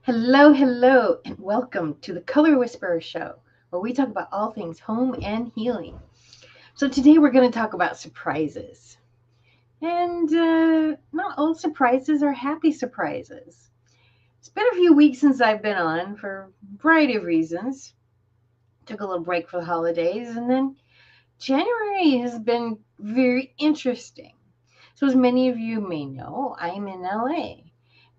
Hello, hello, and welcome to the Color Whisperer Show, where we talk about all things home and healing. So, today we're going to talk about surprises. And not all surprises are happy surprises. It's been a few weeks since I've been on for a variety of reasons. Took a little break for the holidays, and then January has been very interesting. So, as many of you may know, I'm in LA.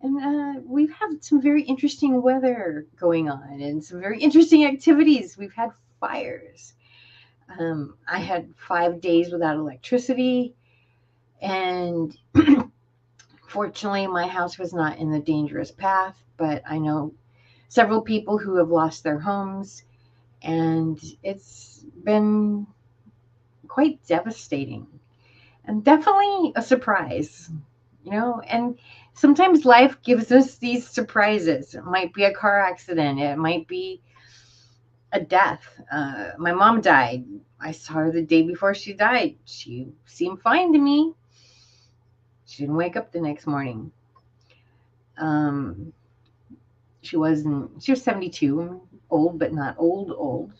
And we've had some very interesting weather going on and some very interesting activities. We've had fires. I had 5 days without electricity. And fortunately, my house was not in the dangerous path. But I know several people who have lost their homes. And it's been quite devastating and definitely a surprise. And sometimes life gives us these surprises. It might be a car accident, it might be a death. My mom died. I saw her the day before she died. She seemed fine to me. She didn't wake up the next morning. Um, she was 72, old, but not old, old.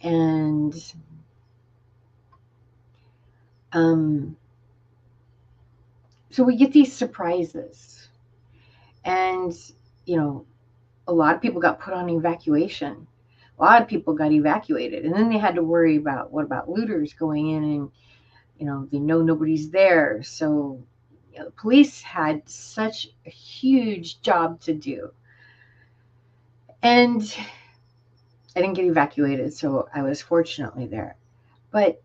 And um, so we get these surprises. And, you know, a lot of people got put on evacuation. A lot of people got evacuated, and then they had to worry about what about looters going in, and they know nobody's there. So the police had such a huge job to do, and I didn't get evacuated, so I was fortunately there. But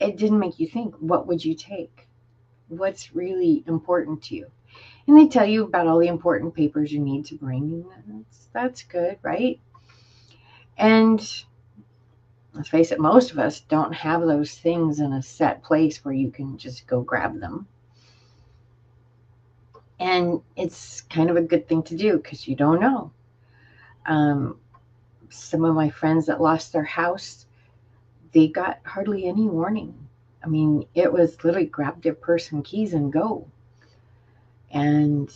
it didn't make you think, what would you take? What's really important to you? And they tell you about all the important papers you need to bring. That's good, right? And let's face it, most of us don't have those things in a set place where you can just go grab them. And it's kind of a good thing to do because you don't know. Um, some of my friends that lost their house, they got hardly any warning. I mean, it was literally grab their purse and keys and go. And,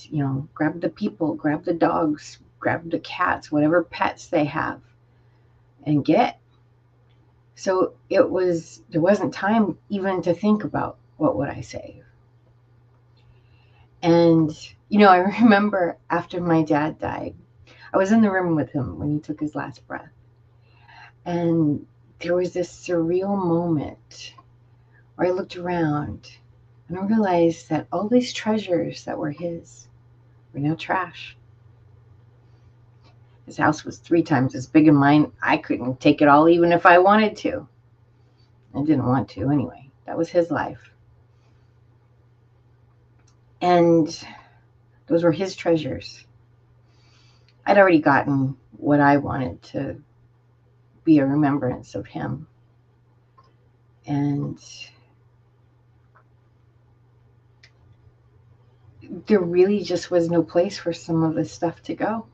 grab the people, grab the dogs, grab the cats, whatever pets they have, and get. So there wasn't time even to think about what would I save. And, I remember after my dad died, I was in the room with him when he took his last breath. And there was this surreal moment where I looked around and I realized that all these treasures that were his were now trash. His house was 3 times as big as mine. I couldn't take it all even if I wanted to. I didn't want to anyway. That was his life. And those were his treasures. I'd already gotten what I wanted to be a remembrance of him. And there really just was no place for some of this stuff to go.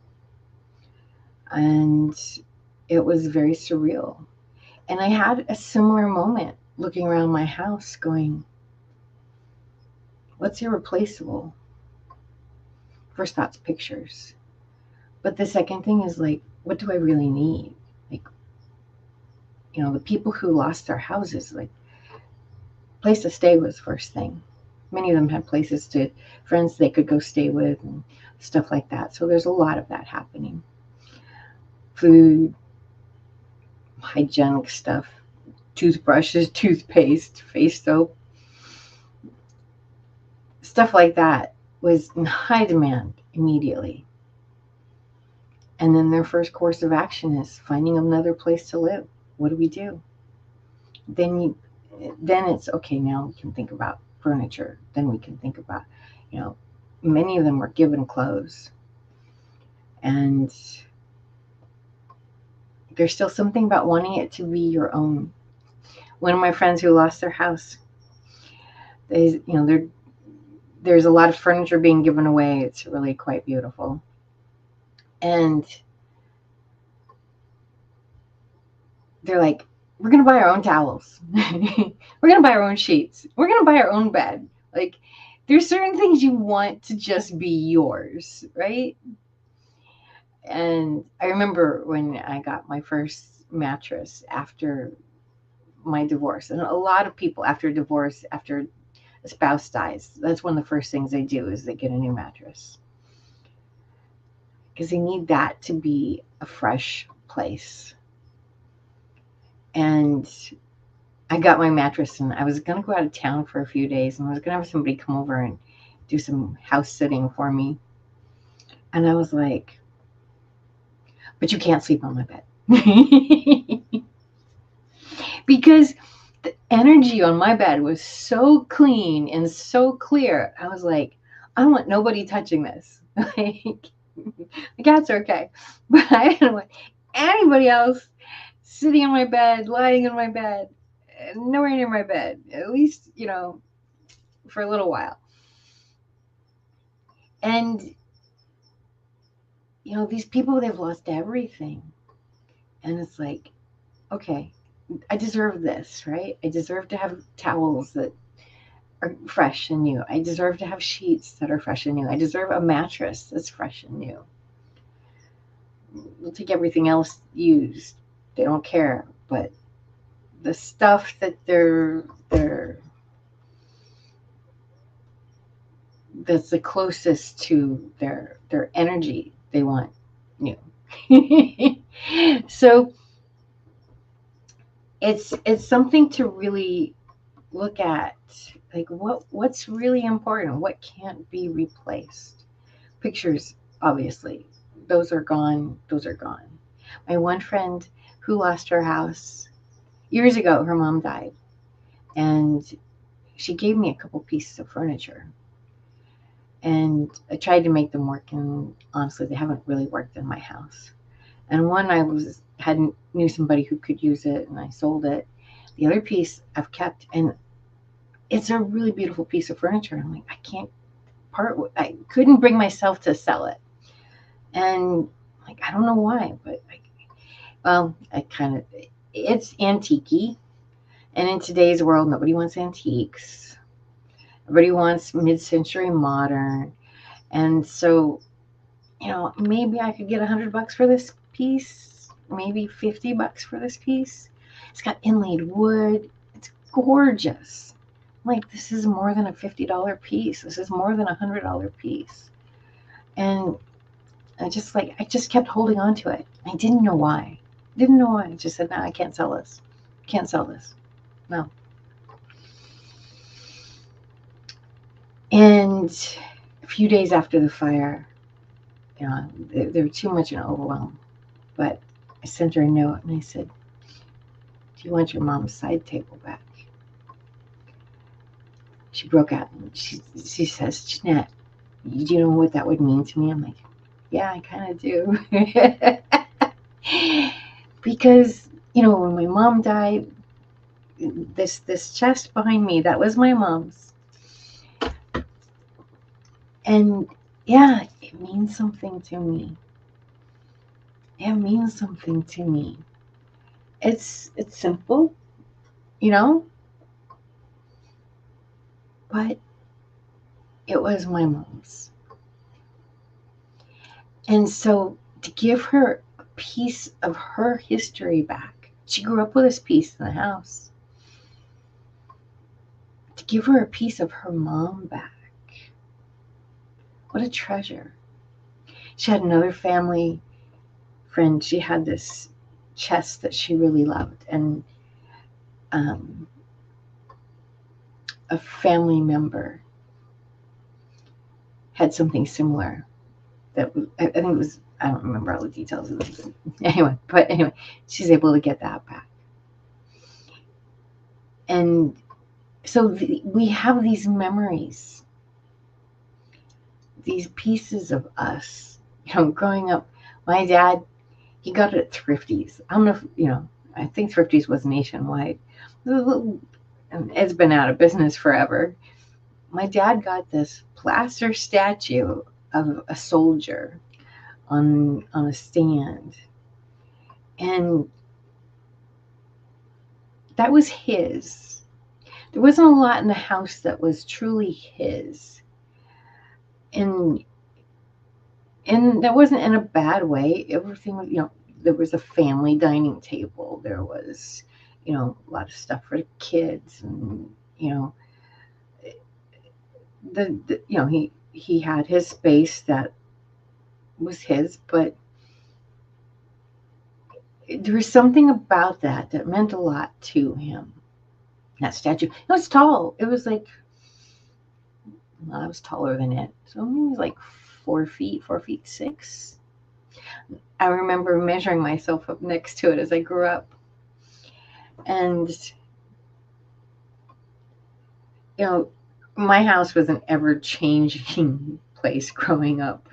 And it was very surreal. And I had a similar moment looking around my house going, what's irreplaceable? First thought's pictures. But the second thing is like, what do I really need? Like, the people who lost their houses, like, place to stay was first thing. Many of them had friends they could go stay with and stuff like that. So there's a lot of that happening. Food, hygienic stuff, toothbrushes, toothpaste, face soap, stuff like that was in high demand immediately. And then their first course of action is finding another place to live. What do we do? Then it's okay. Now we can think about furniture. Then we can think about, many of them were given clothes, and there's still something about wanting it to be your own. One of my friends who lost their house, there's a lot of furniture being given away. It's really quite beautiful. And they're like, we're going to buy our own towels. We're going to buy our own sheets. We're going to buy our own bed. Like, there's certain things you want to just be yours, right? And I remember when I got my first mattress after my divorce, and a lot of people after divorce, after a spouse dies, that's one of the first things they do is they get a new mattress because they need that to be a fresh place. And I got my mattress, and I was going to go out of town for a few days, and I was going to have somebody come over and do some house sitting for me. And I was like, but you can't sleep on my bed. Because the energy on my bed was so clean and so clear. I was like, I don't want nobody touching this. Like, the cats are okay, but I don't want anybody else sitting on my bed, lying in my bed, nowhere near my bed, at least, for a little while. And, these people, they've lost everything. And it's like, okay, I deserve this, right? I deserve to have towels that are fresh and new. I deserve to have sheets that are fresh and new. I deserve a mattress that's fresh and new. We'll take everything else used. They don't care. But the stuff that that's the closest to their energy, they want new. So it's something to really look at, like what's really important, what can't be replaced. Pictures, obviously, those are gone. My one friend who lost her house years ago, her mom died, and she gave me a couple pieces of furniture, and I tried to make them work, and honestly they haven't really worked in my house. And one I knew somebody who could use it, and I sold it. The other piece I've kept, and it's a really beautiful piece of furniture. I'm like, I couldn't bring myself to sell it. And like, I don't know why, but it's antique-y. And in today's world, nobody wants antiques. Everybody wants mid-century modern. And so, maybe I could get $100 for this piece, maybe $50 for this piece. It's got inlaid wood. It's gorgeous. Like, this is more than a $50 piece. This is more than a $100 piece. And I just kept holding on to it. I didn't know why. I just said, no, I can't sell this. Can't sell this. No. And a few days after the fire, they were too much in overwhelm. But I sent her a note and I said, do you want your mom's side table back? She broke out and she says, Jeanette, do you know what that would mean to me? I'm like, yeah, I kind of do. Because, when my mom died, this chest behind me, that was my mom's. And yeah, it means something to me. It means something to me. It's simple, but it was my mom's. And so to give her a piece of her history back, she grew up with this piece in the house. To give her a piece of her mom back, what a treasure. She had another family friend. She had this chest that she really loved, and a family member had something similar. That I think it was, I don't remember all the details of this. Anyway, she's able to get that back. And so we have these memories, these pieces of us. Growing up, my dad, he got it at Thrifties. I don't know if, I think Thrifties was nationwide. It's been out of business forever. My dad got this plaster statue of a soldier on a stand. And that was his. There wasn't a lot in the house that was truly his. and that wasn't in a bad way. Everything was, there was a family dining table. There was, a lot of stuff for the kids, and he had his space that was his, but there was something about that meant a lot to him. That statue, it was tall. It was like, well, I was taller than it, so maybe it was like 4 feet, 4 feet 6. I remember measuring myself up next to it as I grew up, and my house was an ever-changing place growing up.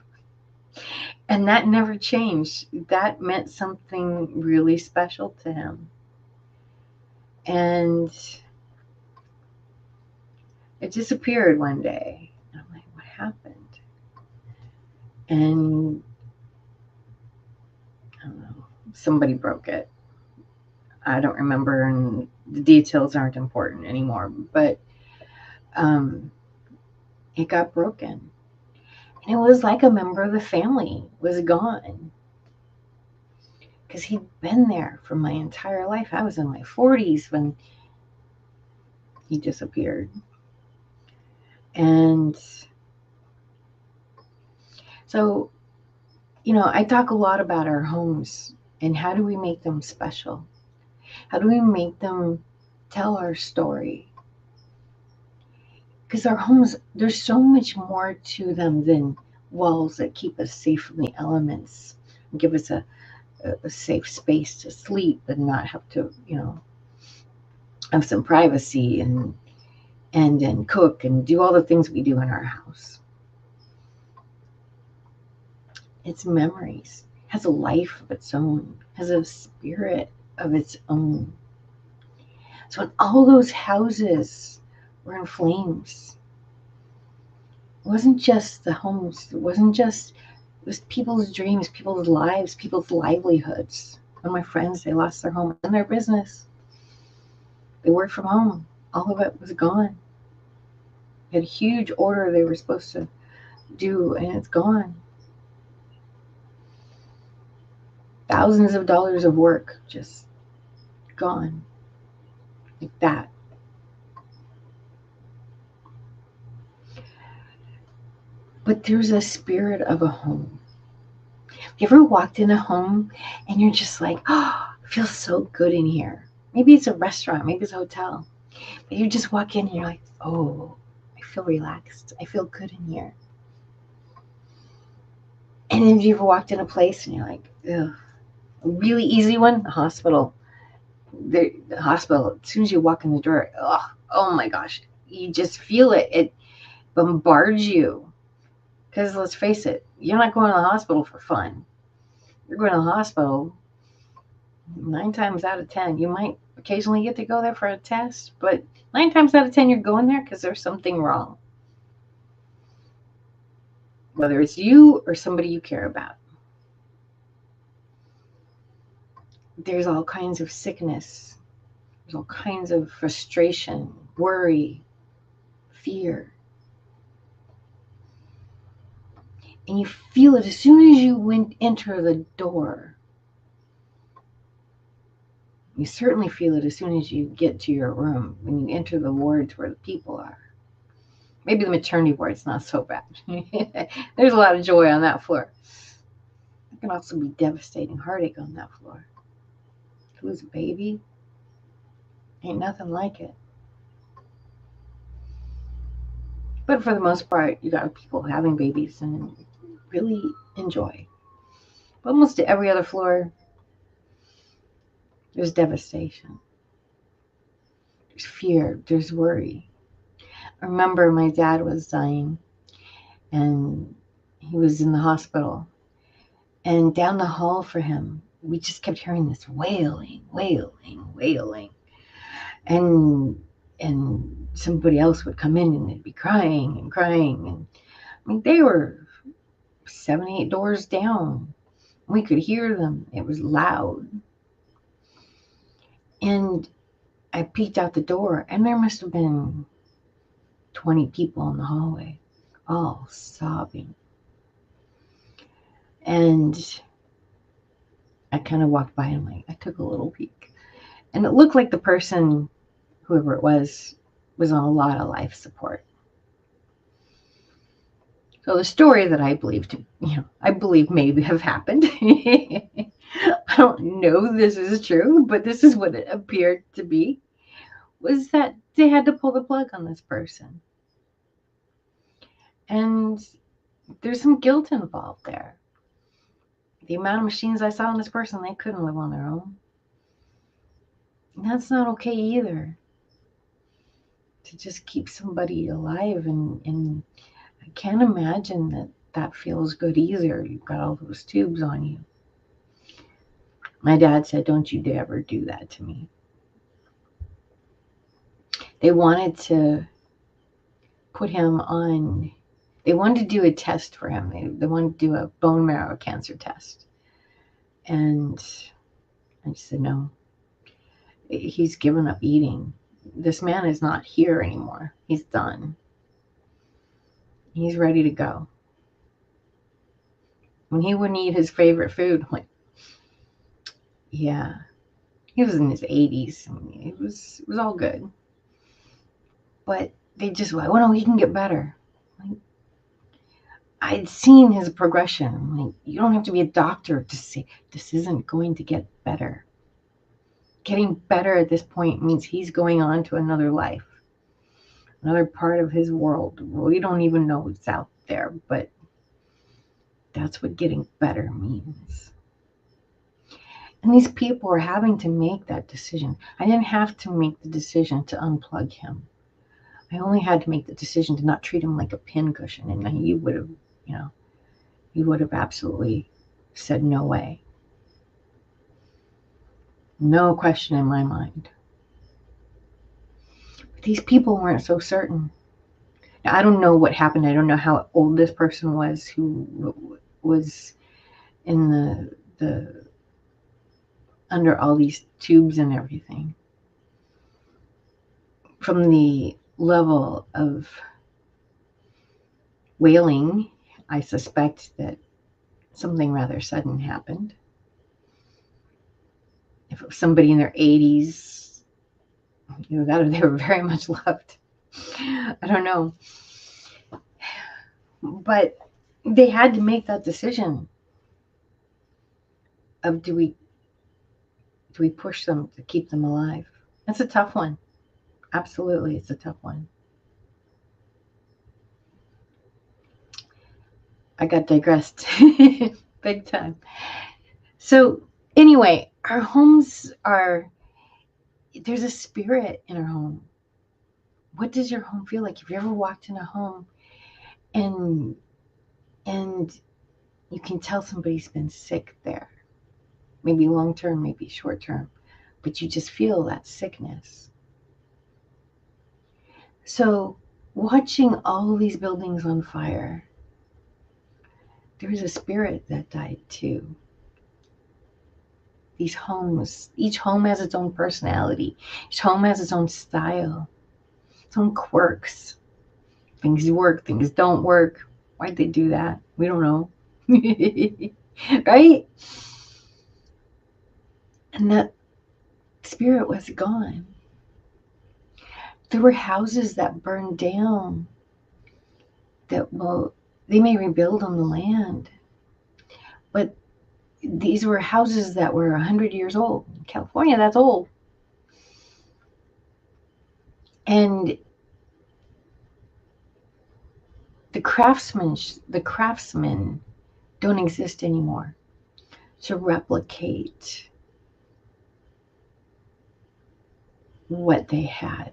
And that never changed. That meant something really special to him. And it disappeared one day. And I'm like, what happened? And I don't know, somebody broke it. I don't remember, and the details aren't important anymore, but it got broken. And it was like a member of the family was gone. Because he'd been there for my entire life. I was in my 40s when he disappeared. And so, I talk a lot about our homes and how do we make them special? How do we make them tell our story? Because our homes, there's so much more to them than walls that keep us safe from the elements and give us a safe space to sleep and not have to, have some privacy and cook and do all the things we do in our house. It's memories, has a life of its own, has a spirit of its own. So when all those houses were in flames, it wasn't just the homes, it was people's dreams, people's lives, people's livelihoods. One of my friends, they lost their home and their business. They worked from home. All of it was gone. They had a huge order they were supposed to do, and it's gone. Thousands of dollars of work just gone like that. But there's a spirit of a home. You ever walked in a home and you're just like, oh, it feels so good in here? Maybe it's a restaurant, maybe it's a hotel. But you just walk in and you're like, oh, I feel relaxed. I feel good in here. And then you ever walked in a place and you're like, ugh. A really easy one, the hospital. The hospital, as soon as you walk in the door, oh my gosh, you just feel it. It bombards you. Because let's face it, you're not going to the hospital for fun. You're going to the hospital 9 times out of 10. You might occasionally get to go there for a test, but 9 times out of 10, you're going there because there's something wrong. Whether it's you or somebody you care about. There's all kinds of sickness. There's all kinds of frustration, worry, fear. And you feel it as soon as you enter the door. You certainly feel it as soon as you get to your room, when you enter the wards where the people are. Maybe the maternity ward's not so bad. There's a lot of joy on that floor. There can also be devastating heartache on that floor. To lose a baby, ain't nothing like it. But for the most part, you got people having babies and really enjoy. But almost every other floor, there's devastation. There's fear. There's worry. I remember my dad was dying and he was in the hospital. And down the hall for him, we just kept hearing this wailing, wailing, wailing. And somebody else would come in and they'd be crying and crying. And I mean, they were 7, 8 doors down. We could hear them. It was loud. And I peeked out the door, and there must have been 20 people in the hallway. all sobbing. And I kind of walked by and I took a little peek. And it looked like the person, whoever it was on a lot of life support. So the story that I believe I believe maybe have happened. I don't know this is true, but this is what it appeared to be, was that they had to pull the plug on this person. And there's some guilt involved there. The amount of machines I saw in this person, they couldn't live on their own. And that's not okay either. To just keep somebody alive, and I can't imagine that feels good either. You've got all those tubes on you. My dad said, "Don't you ever do that to me." They wanted to put him on, they wanted to do a test for him. They wanted to do a bone marrow cancer test. And I just said, no, he's given up eating. This man is not here anymore. He's done. He's ready to go. When he wouldn't eat his favorite food, I'm like, yeah, he was in his 80s. I mean, it was all good. But they just like, well, no, he can get better. Like, I'd seen his progression. Like, you don't have to be a doctor to say this isn't going to get better. Getting better at this point means he's going on to another life, another part of his world. We don't even know what's out there, but that's what getting better means. And these people are having to make that decision. I didn't have to make the decision to unplug him. I only had to make the decision to not treat him like a pincushion. And you would have, you would have absolutely said no way. No question in my mind. But these people weren't so certain. Now, I don't know what happened. I don't know how old this person was who was in the under all these tubes and everything. From the level of wailing, I suspect that something rather sudden happened. If it was somebody in their 80s, that they were very much loved. I don't know. But they had to make that decision of do we push them to keep them alive? That's a tough one. Absolutely, it's a tough one. I got digressed big time. So anyway, our homes there's a spirit in our home. What does your home feel like? Have you ever walked in a home and you can tell somebody's been sick there? Maybe long term, maybe short term, but you just feel that sickness. So watching all these buildings on fire, there was a spirit that died too. These homes, each home has its own personality. Each home has its own style, its own quirks. Things work, things don't work. Why'd they do that? We don't know. Right? And that spirit was gone. There were houses that burned down that, well, they may rebuild on the land, but these were houses that were 100 years old. In California, that's old. And the craftsmen don't exist anymore to replicate what they had.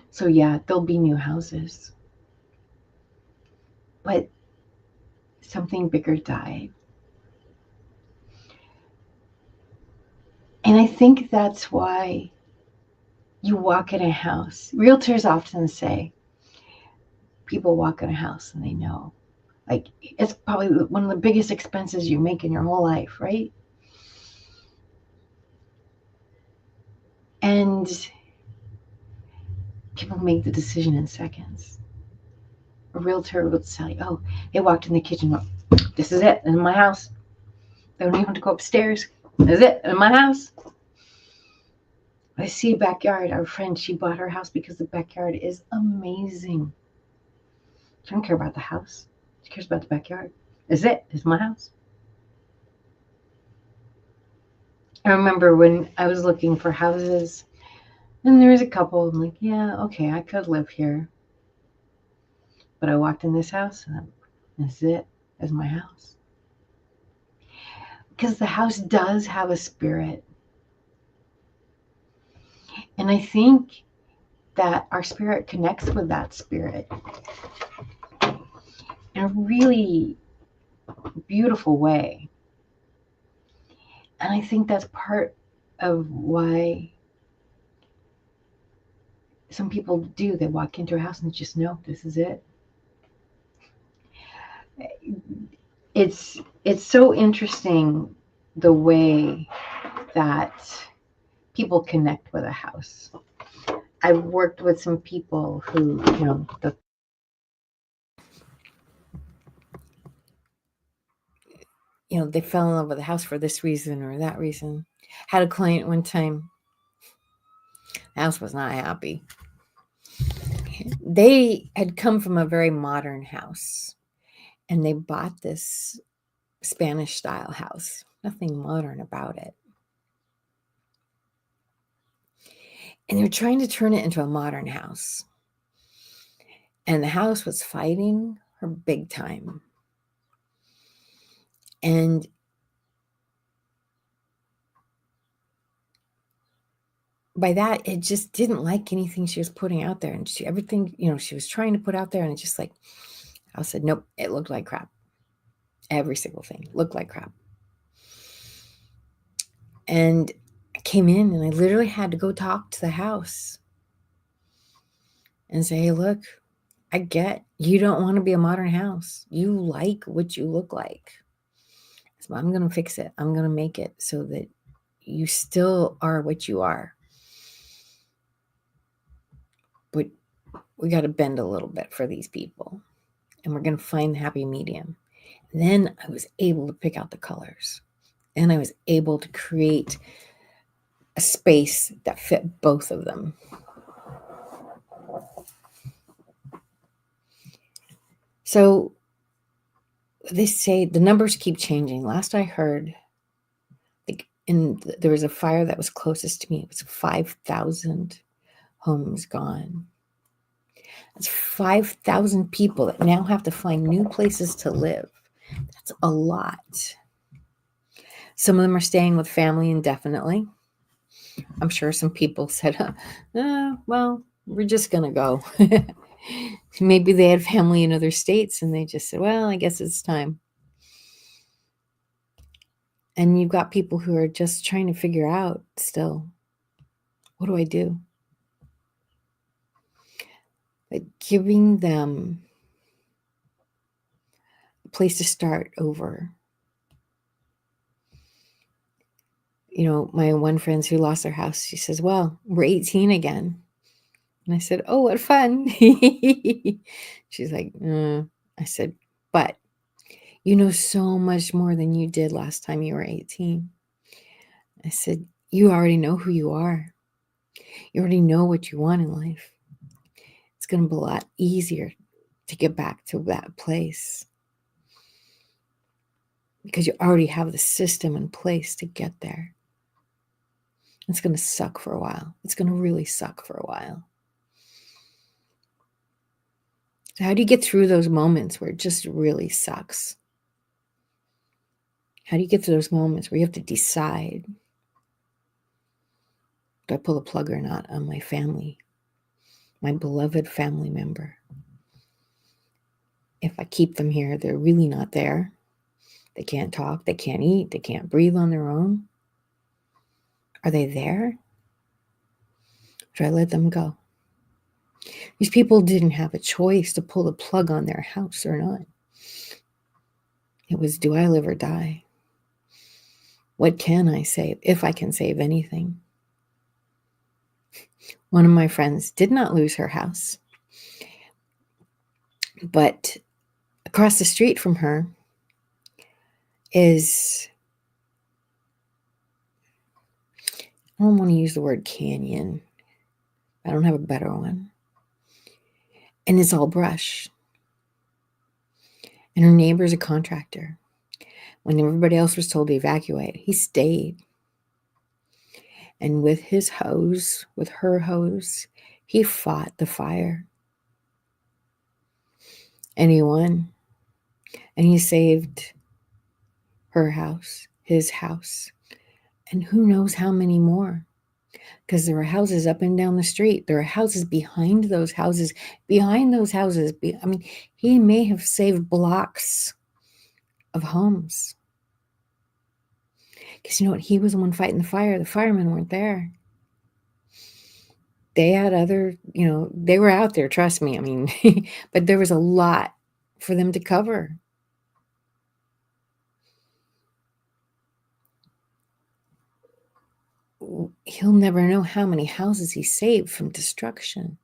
So yeah, there'll be new houses. But something bigger died. And I think that's why you walk in a house. Realtors often say, people walk in a house and they know. Like, it's probably one of the biggest expenses you make in your whole life, right? And people make the decision in seconds. a realtor would tell you, oh, they walked in the kitchen. This is it. In my house. They don't even have to go upstairs. This is it. In my house. I see a backyard. Our friend, she bought her house because the backyard is amazing. She don't care about the house. She cares about the backyard. This is it. This is my house. I remember when I was looking for houses, and there was a couple. I'm like, yeah, okay, I could live here. But I walked in this house, and this is it. This is my house. Because the house does have a spirit. And I think that our spirit connects with that spirit in a really beautiful way. And I think that's part of why some people do. They walk into a house and just know this is it. It's so interesting the way that people connect with a house. I've worked with some people who, they fell in love with the house for this reason or that reason. Had a client one time, the house was not happy. They had come from a very modern house, and they bought this Spanish style house. Nothing modern about it. And they were trying to turn it into a modern house. And the house was fighting her big time. And by that, it just didn't like anything she was putting out there. And everything, she was trying to put out there. And it's just like, I said, nope, it looked like crap. Every single thing looked like crap. And I came in and I literally had to go talk to the house and say, hey, look, I get you don't want to be a modern house. You like what you look like. So I'm going to fix it. I'm going to make it so that you still are what you are. But we got to bend a little bit for these people. And we're going to find the happy medium. And then I was able to pick out the colors. And I was able to create a space that fit both of them. So they say the numbers keep changing. Last I heard, there was a fire that was closest to me. It was 5,000 homes gone. That's 5,000 people that now have to find new places to live. That's a lot. Some of them are staying with family indefinitely. I'm sure some people said, well, we're just going to go. Maybe they had family in other states and they just said, well, I guess it's time. And you've got people who are just trying to figure out still, what do I do? But giving them a place to start over. My one friend who lost their house, she says, well, we're 18 again. And I said, oh, what fun. She's like, I said, but you know so much more than you did last time you were 18. I said, you already know who you are. You already know what you want in life. It's going to be a lot easier to get back to that place because you already have the system in place to get there. It's going to suck for a while. It's going to really suck for a while. So how do you get through those moments where it just really sucks? How do you get through those moments where you have to decide, do I pull the plug or not on my family, my beloved family member? If I keep them here, they're really not there. They can't talk, they can't eat, they can't breathe on their own. Are they there? Or do I let them go? These people didn't have a choice to pull the plug on their house or not. It was, do I live or die? What can I save, if I can save anything? One of my friends did not lose her house. But across the street from her is, I don't want to use the word canyon. I don't have a better one. And it's all brush. And her neighbor's a contractor. When everybody else was told to evacuate, he stayed. And with his hose, with her hose, he fought the fire. And he won. And he saved her house, his house, and who knows how many more. Because there are houses up and down the street. There are houses behind those houses. Behind those houses, I mean, he may have saved blocks of homes. Because you know what? He was the one fighting the fire. The firemen weren't there. They had other, they were out there, trust me. I mean, but there was a lot for them to cover. He'll never know how many houses he saved from destruction.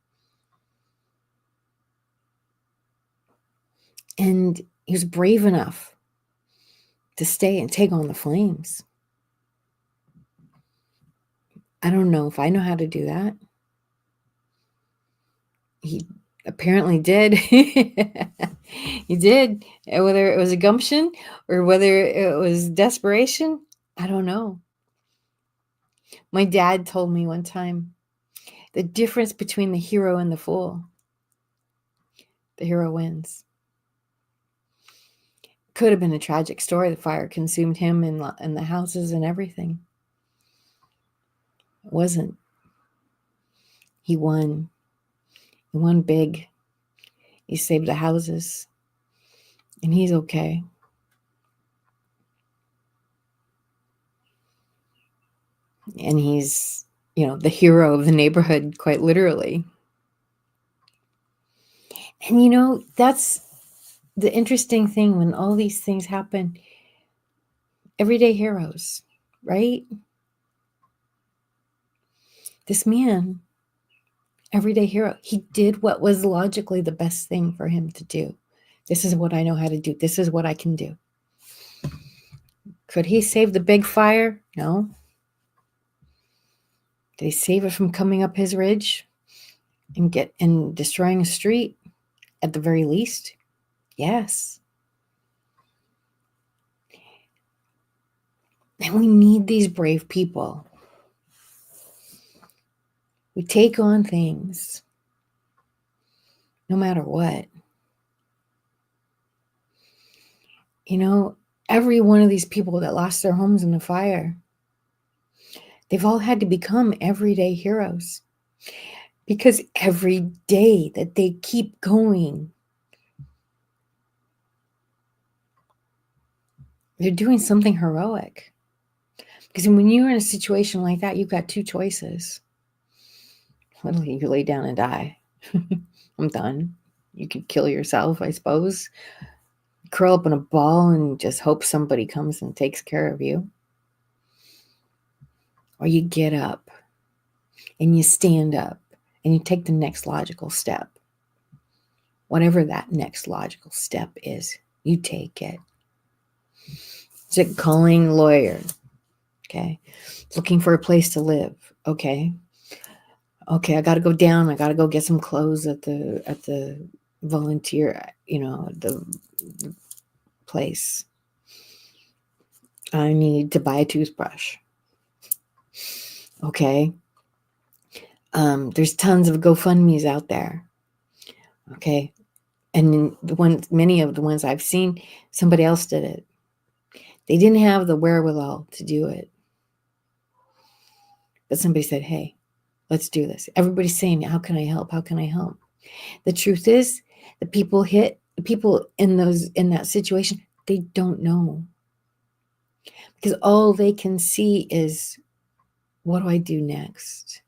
And he was brave enough to stay and take on the flames. I don't know if I know how to do that. He apparently did. He did. Whether it was a gumption or whether it was desperation, I don't know. My dad told me one time the difference between the hero and the fool. The hero wins. Could have been a tragic story. The fire consumed him and the houses and everything. It wasn't. He won. He won big. He saved the houses. And he's okay. And he's, the hero of the neighborhood, quite literally. And that's the interesting thing when all these things happen. Everyday heroes, right? This man, everyday hero, he did what was logically the best thing for him to do. This is what I know how to do. This is what I can do. Could he save the big fire? No. Did he save it from coming up his ridge and destroying a street? At the very least, yes. And we need these brave people. We take on things no matter what. Every one of these people that lost their homes in the fire, they've all had to become everyday heroes. Because every day that they keep going, they're doing something heroic. Because when you're in a situation like that, you've got two choices. Literally, you lay down and die. I'm done. You could kill yourself, I suppose. Curl up in a ball and just hope somebody comes and takes care of you. Or you get up and you stand up and you take the next logical step. Whatever that next logical step is, you take it. Is it calling a lawyer? Okay. Looking for a place to live. Okay. I got to go down. I got to go get some clothes at the volunteer, the place. I need to buy a toothbrush. Okay. There's tons of GoFundMe's out there. Okay. And many of the ones I've seen, somebody else did it. They didn't have the wherewithal to do it. But somebody said, hey, let's do this. Everybody's saying, how can I help? How can I help? The truth is, the people in that situation, they don't know. Because all they can see is, what do I do next?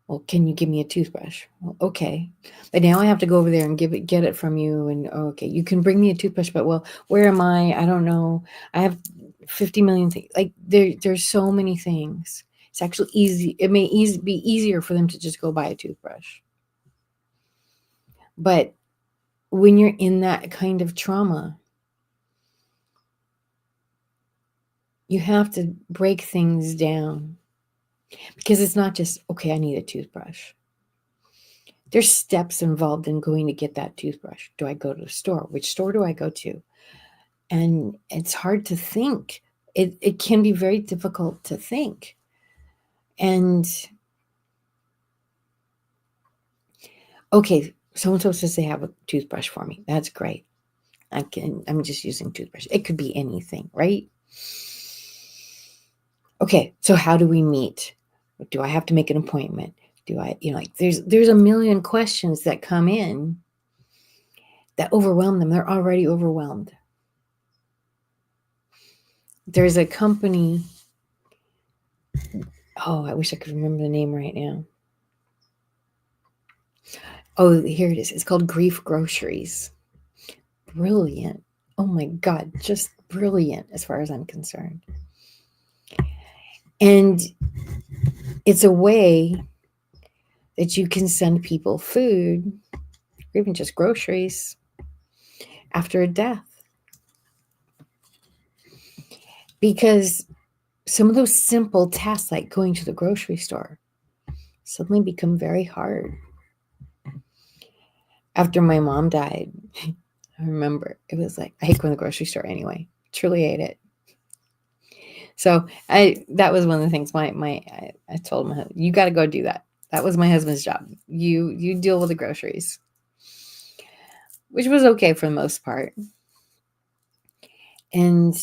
Well, can you give me a toothbrush? Well, okay. But now I have to go over there and get it from you. And okay, you can bring me a toothbrush, but well, where am I? I don't know. I have 50 million things. Like there's so many things. It's actually easy. It may be easier for them to just go buy a toothbrush. But when you're in that kind of trauma, you have to break things down, because it's not just, okay, I need a toothbrush. There's steps involved in going to get that toothbrush. Do I go to the store? Which store do I go to? And it's hard to think. It can be very difficult to think. And okay, so and so says they have a toothbrush for me. That's great. I'm just using toothbrush. It could be anything, right? Okay, so how do we meet? Do I have to make an appointment? Do I, like there's a million questions that come in that overwhelm them. They're already overwhelmed. There's a company, oh, I wish I could remember the name right now. Oh, here it is. It's called Grief Groceries. Brilliant. Oh my God, just brilliant as far as I'm concerned. And it's a way that you can send people food or even just groceries after a death. Because some of those simple tasks, like going to the grocery store, suddenly become very hard. After my mom died, I remember it was like, I hate going to the grocery store anyway. Truly hate it. So that was one of the things I told my husband, you got to go do that. That was my husband's job. You deal with the groceries, which was okay for the most part. And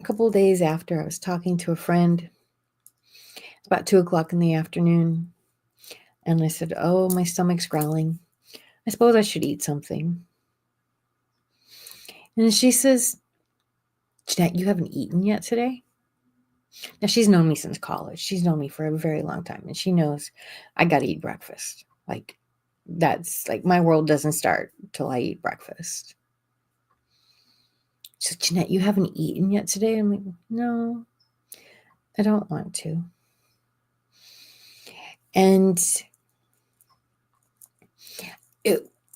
a couple of days after, I was talking to a friend. It's about 2:00 in the afternoon. And I said, oh, my stomach's growling. I suppose I should eat something. And she says, Jeanette, you haven't eaten yet today? Now, she's known me since college. She's known me for a very long time. And she knows I got to eat breakfast. Like, that's like my world doesn't start till I eat breakfast. She said, Jeanette, you haven't eaten yet today? I'm like, no, I don't want to. And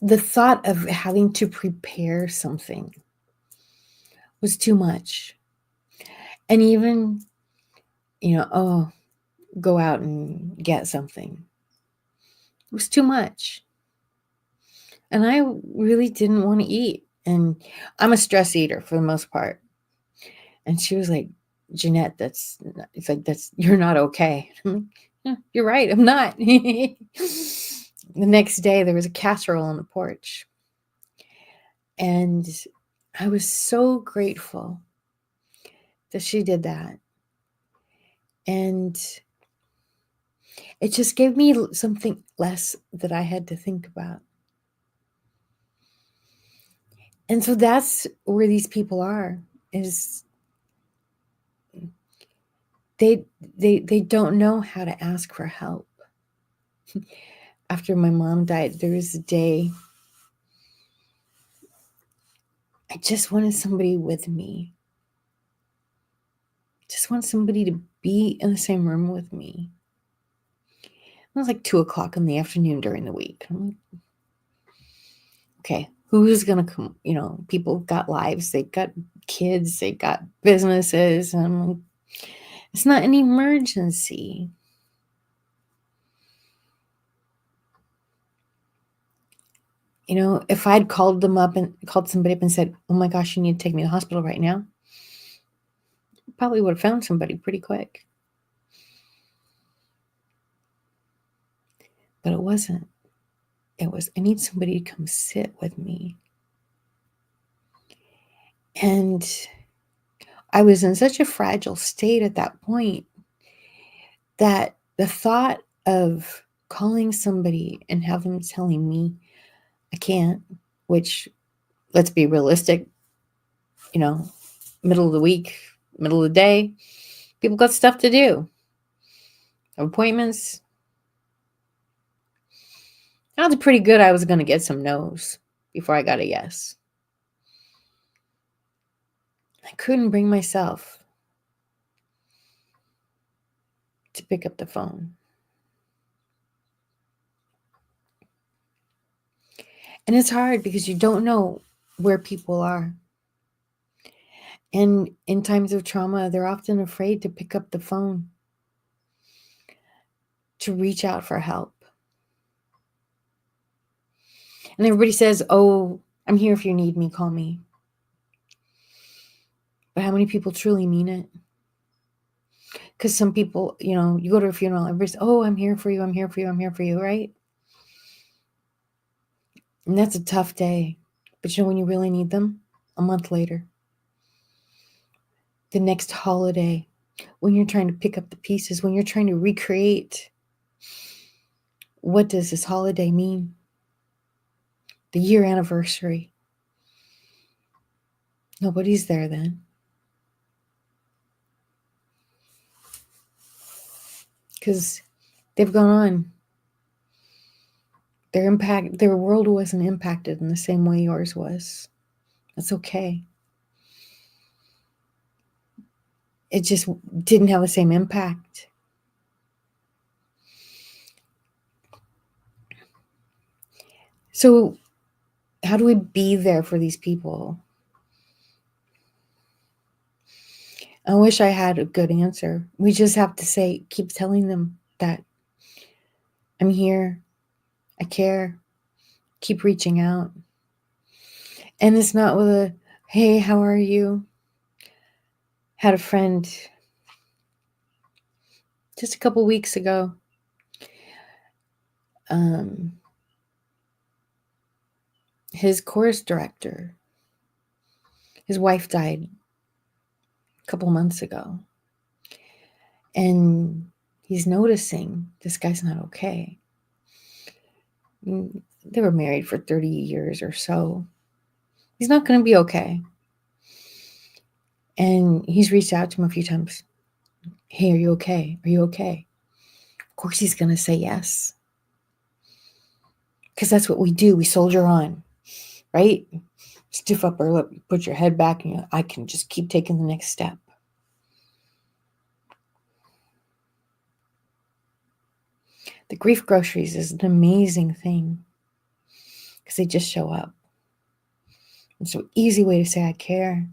the thought of having to prepare something was too much. And even, oh, go out and get something, it was too much. And I really didn't want to eat. And I'm a stress eater for the most part. And she was like, Jeanette, you're not okay. I'm like, yeah, you're right, I'm not. The next day, there was a casserole on the porch. And I was so grateful that she did that. And it just gave me something less that I had to think about. And so that's where these people are, is they don't know how to ask for help. After my mom died, there was a day I just wanted somebody with me. Just want somebody to be in the same room with me. It was like 2:00 in the afternoon during the week. I'm like, okay, who's gonna come? People got lives, they've got kids, they've got businesses, and I'm like, it's not an emergency. If I'd called somebody up and said, oh my gosh, you need to take me to the hospital right now, probably would have found somebody pretty quick. But it wasn't. It was, I need somebody to come sit with me. And I was in such a fragile state at that point that the thought of calling somebody and have them telling me I can't, which, let's be realistic, middle of the week, middle of the day, people got stuff to do, appointments. I was pretty good. I was going to get some no's before I got a yes. I couldn't bring myself to pick up the phone. And it's hard because you don't know where people are. And in times of trauma, they're often afraid to pick up the phone, to reach out for help. And everybody says, oh, I'm here if you need me, call me. But how many people truly mean it? Because some people, you go to a funeral, everybody says, oh, I'm here for you, I'm here for you, I'm here for you, right? And that's a tough day. But when you really need them? A month later. The next holiday, when you're trying to pick up the pieces, when you're trying to recreate, what does this holiday mean? The year anniversary. Nobody's there then. Because they've gone on. Their world wasn't impacted in the same way yours was. That's okay. It just didn't have the same impact. So how do we be there for these people? I wish I had a good answer. We just have to keep telling them that I'm here, I care, keep reaching out. And it's not with a, hey, how are you? Had a friend just a couple weeks ago. His chorus director, his wife died a couple months ago. And he's noticing this guy's not okay. They were married for 30 years or so. He's not going to be okay. And he's reached out to him a few times. Hey, are you okay? Are you okay? Of course he's going to say yes. Because that's what we do. We soldier on, right? Stiff upper lip, put your head back, and I can just keep taking the next step. The grief groceries is an amazing thing because they just show up. It's an easy way to say I care.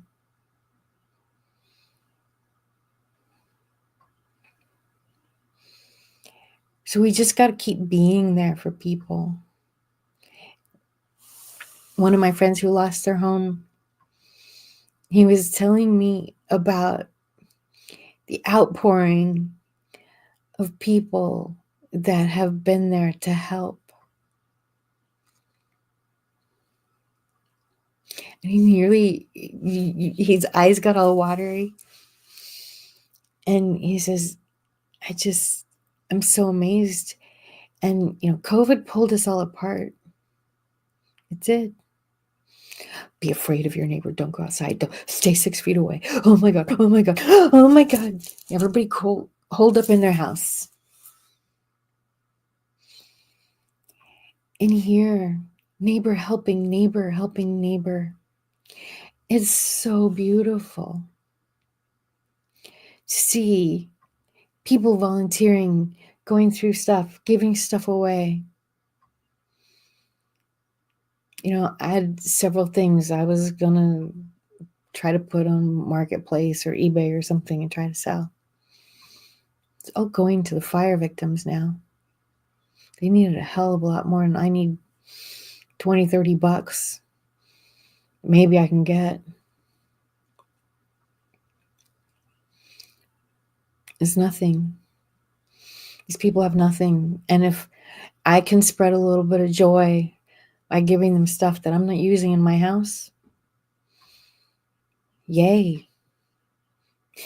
So we just got to keep being there for people. One of my friends who lost their home, he was telling me about the outpouring of people that have been there to help. And his eyes got all watery. And he says, I'm so amazed. And, COVID pulled us all apart. It did. Be afraid of your neighbor. Don't go outside. Don't stay 6 feet away. Oh my God. Oh my God. Oh my God. Everybody hold up in their house. And here, neighbor helping neighbor, helping neighbor. It's so beautiful to see people volunteering, going through stuff, giving stuff away. I had several things I was going to try to put on Marketplace or eBay or something and try to sell. It's all going to the fire victims now. They needed a hell of a lot more than I need 20, 30 bucks. Maybe I can get. It's nothing. These people have nothing. And if I can spread a little bit of joy by giving them stuff that I'm not using in my house, yay.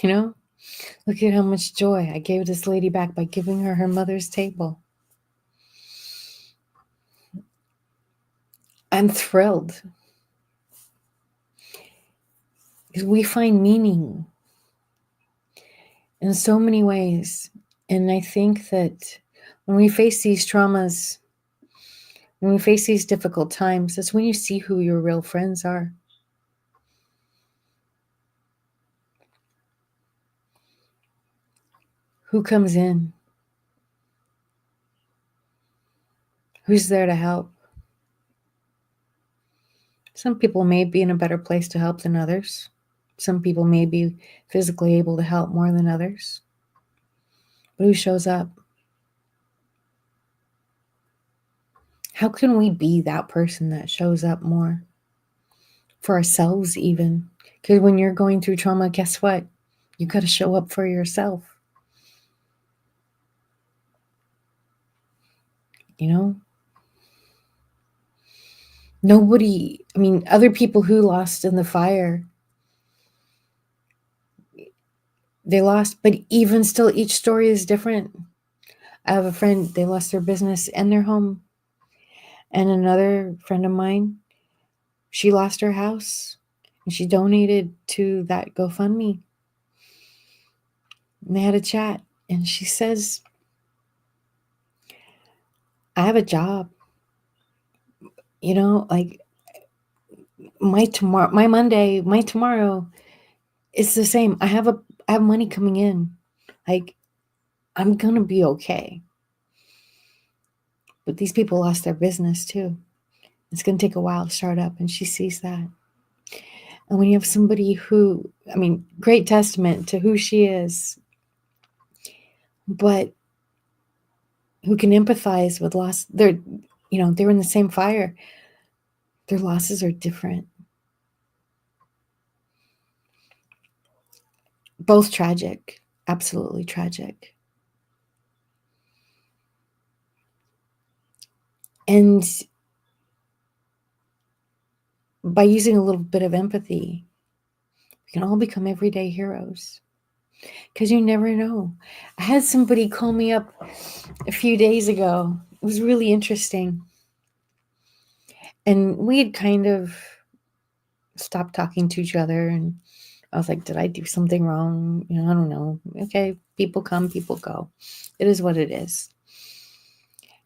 Look at how much joy I gave this lady back by giving her her mother's table. I'm thrilled. Because we find meaning in so many ways. And I think that when we face these traumas, when we face these difficult times, that's when you see who your real friends are. Who comes in? Who's there to help? Some people may be in a better place to help than others. Some people may be physically able to help more than others. But who shows up? How can we be that person that shows up more? For ourselves, even. Because when you're going through trauma, guess what? You got to show up for yourself. You know? Nobody, I mean, other people who lost in the fire, they lost, but even still, each story is different. I have a friend, they lost their business and their home. And another friend of mine, she lost her house and she donated to that GoFundMe. And they had a chat. And she says, I have a job. You know, like my Monday, my tomorrow, it's the same. I have money coming in. Like, I'm gonna be okay. But these people lost their business too. It's gonna take a while to start up, and she sees that. And when you have somebody who, I mean, great testament to who she is, but who can empathize with loss, they're in the same fire. Their losses are different. Both tragic, absolutely tragic. And by using a little bit of empathy, we can all become everyday heroes. Because you never know. I had somebody call me up a few days ago. It was really interesting. And we had kind of stopped talking to each other. And I was like, did I do something wrong? I don't know. Okay, people come, people go. It is what it is.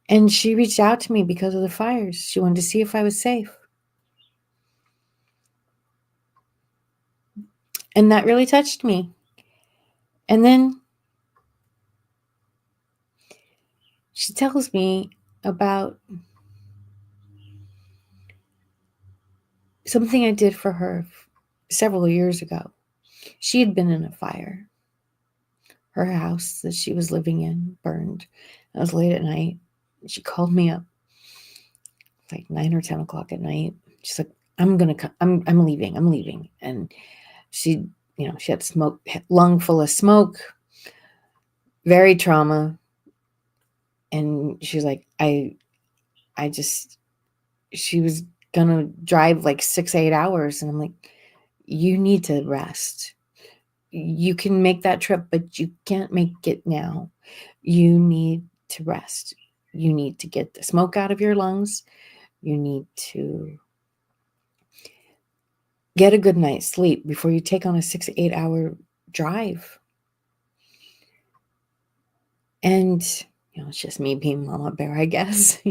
And she reached out to me because of the fires. She wanted to see if I was safe. And that really touched me. And then she tells me about something I did for her several years ago. She had been in a fire. Her house that she was living in burned. It was late at night. She called me up like 9 or 10 o'clock at night. She's like, I'm leaving. And she, she had lung full of smoke, very trauma. And she's like, she was gonna drive like 6-8 hours. And I'm like, you need to rest. You can make that trip, but you can't make it now. You need to rest. You need to get the smoke out of your lungs. You need to get a good night's sleep before you take on a 6-8 hour drive. And, it's just me being Mama Bear, I guess.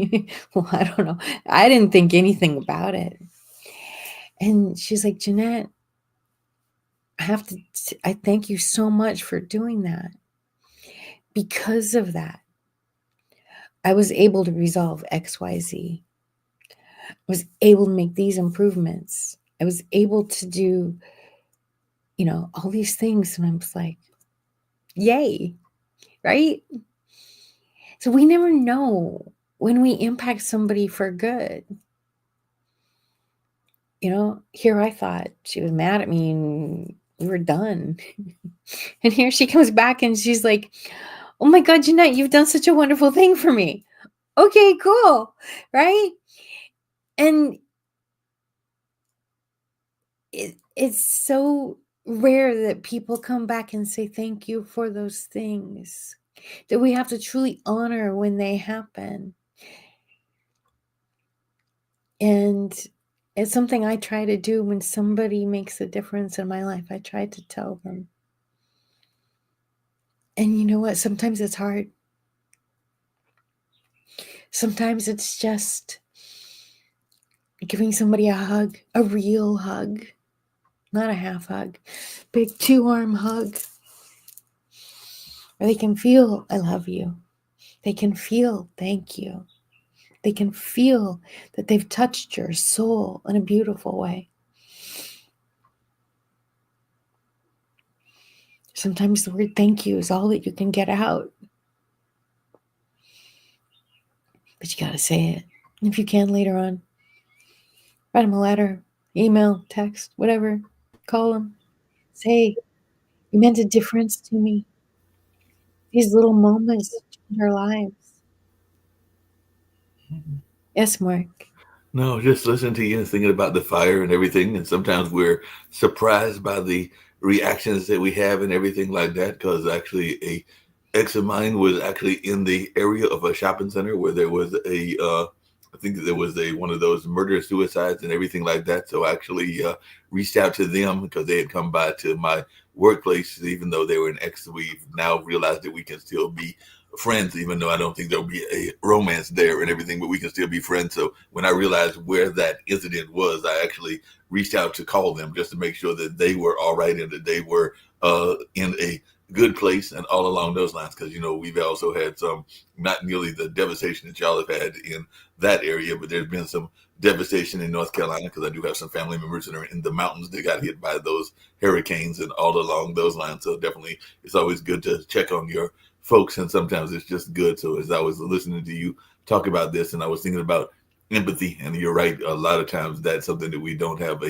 Well, I don't know. I didn't think anything about it. And she's like, Jeanette, I thank you so much for doing that. Because of that, I was able to resolve XYZ. I was able to make these improvements. I was able to do, all these things. And I'm just like, yay, right? So we never know when we impact somebody for good. Here I thought she was mad at me and we were done. And here she comes back and she's like, oh my God, Jeanette, you've done such a wonderful thing for me. Okay, cool. Right? And it's so rare that people come back and say thank you for those things, that we have to truly honor when they happen. And it's something I try to do when somebody makes a difference in my life. I try to tell them. And you know what? Sometimes it's hard. Sometimes it's just giving somebody a hug, a real hug, not a half hug, big 2-arm hug, where they can feel I love you. They can feel thank you. They can feel that they've touched your soul in a beautiful way. Sometimes the word thank you is all that you can get out, but you got to say it. And if you can later on, write them a letter, email, text, whatever, call them. Say, you meant a difference to me. These little moments change our lives. Yes, Mark. No, just listening to you and thinking about the fire and everything. And sometimes we're surprised by the reactions that we have and everything like that. Because actually, a ex of mine was actually in the area of a shopping center where there was I think that there was a one of those murder suicides and everything like that. So I actually reached out to them because they had come by to my workplace, even though they were an ex. We've now realized that we can still be friends, even though I don't think there'll be a romance there and everything, but we can still be friends. So when I realized where that incident was, I actually reached out to call them just to make sure that they were all right and that they were in a good place and all along those lines. Because, you know, we've also had some, not nearly the devastation that y'all have had in that area, but there's been some devastation in North Carolina because I do have some family members that are in the mountains that got hit by those hurricanes and all along those lines. So definitely it's always good to check on your folks, and sometimes it's just good. So as I was listening to you talk about this, and I was thinking about empathy, and you're right, a lot of times that's something that we don't have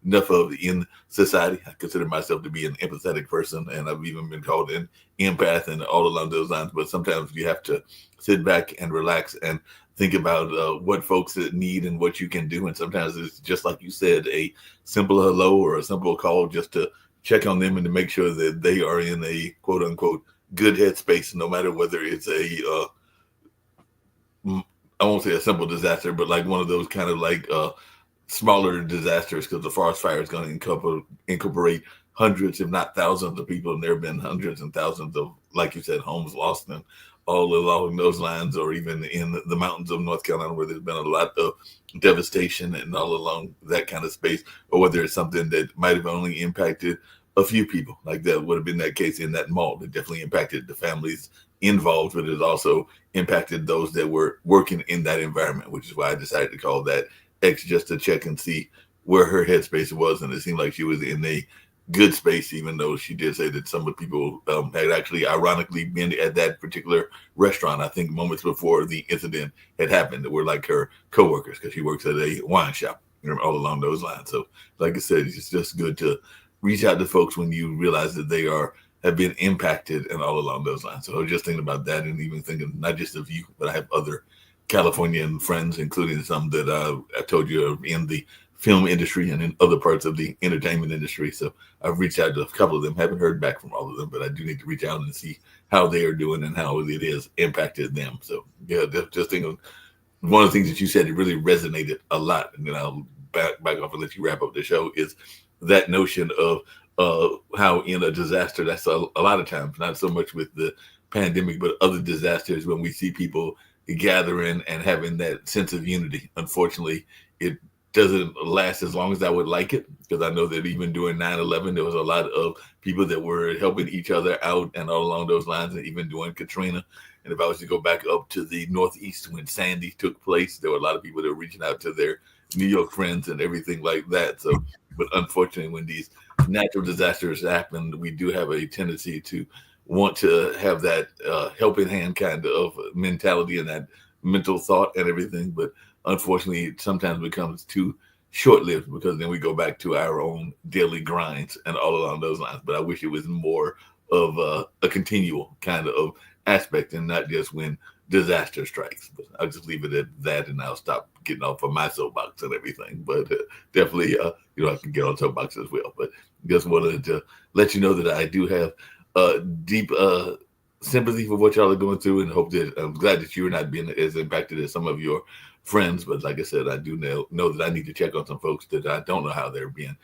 enough of in society. I consider myself to be an empathetic person, and I've even been called an empath and all along those lines. But sometimes you have to sit back and relax and think about what folks need and what you can do. And sometimes it's just like you said, a simple hello or a simple call just to check on them and to make sure that they are in a quote unquote good headspace, no matter whether it's I won't say a simple disaster, but like one of those kind of like smaller disasters, because the forest fire is going to incorporate hundreds, if not thousands, of people, and there have been hundreds and thousands of, like you said, homes lost and all along those lines, or even in the mountains of North Carolina, where there's been a lot of devastation and all along that kind of space, or whether it's something that might have only impacted a few people, like that would have been that case in that mall. It definitely impacted the families involved, but it also impacted those that were working in that environment, which is why I decided to call that ex just to check and see where her headspace was. And it seemed like she was in a good space, even though she did say that some of the people had actually ironically been at that particular restaurant, I think moments before the incident had happened, that were like her coworkers, because she works at a wine shop, you know, all along those lines. So like I said, it's just good to reach out to folks when you realize that they have been impacted and all along those lines. So I was just thinking about that, and even thinking not just of you, but I have other Californian friends, including some that I told you are in the film industry and in other parts of the entertainment industry. So I've reached out to a couple of them. Haven't heard back from all of them, but I do need to reach out and see how they are doing and how it has impacted them. So yeah, just thinking one of the things that you said, it really resonated a lot. And then I'll back off and let you wrap up the show, is that notion of how in a disaster, that's a lot of times, not so much with the pandemic, but other disasters, when we see people gathering and having that sense of unity. Unfortunately, it doesn't last as long as I would like it, because I know that even during 9/11, there was a lot of people that were helping each other out and all along those lines, and even during Katrina. And if I was to go back up to the Northeast when Sandy took place, there were a lot of people that were reaching out to their New York friends and everything like that. So, but unfortunately, when these natural disasters happen, we do have a tendency to want to have that helping hand kind of mentality and that mental thought and everything. But unfortunately, it sometimes becomes too short lived, because then we go back to our own daily grinds and all along those lines. But I wish it was more of a continual kind of aspect, and not just when disaster strikes. But I'll just leave it at that, and I'll stop getting off of my soapbox and everything. But definitely, I can get on soapbox as well. But just wanted to let you know that I do have deep sympathy for what y'all are going through, and hope that I'm glad that you're not being as impacted as some of your friends. But like I said, I do know that I need to check on some folks that I don't know how they're being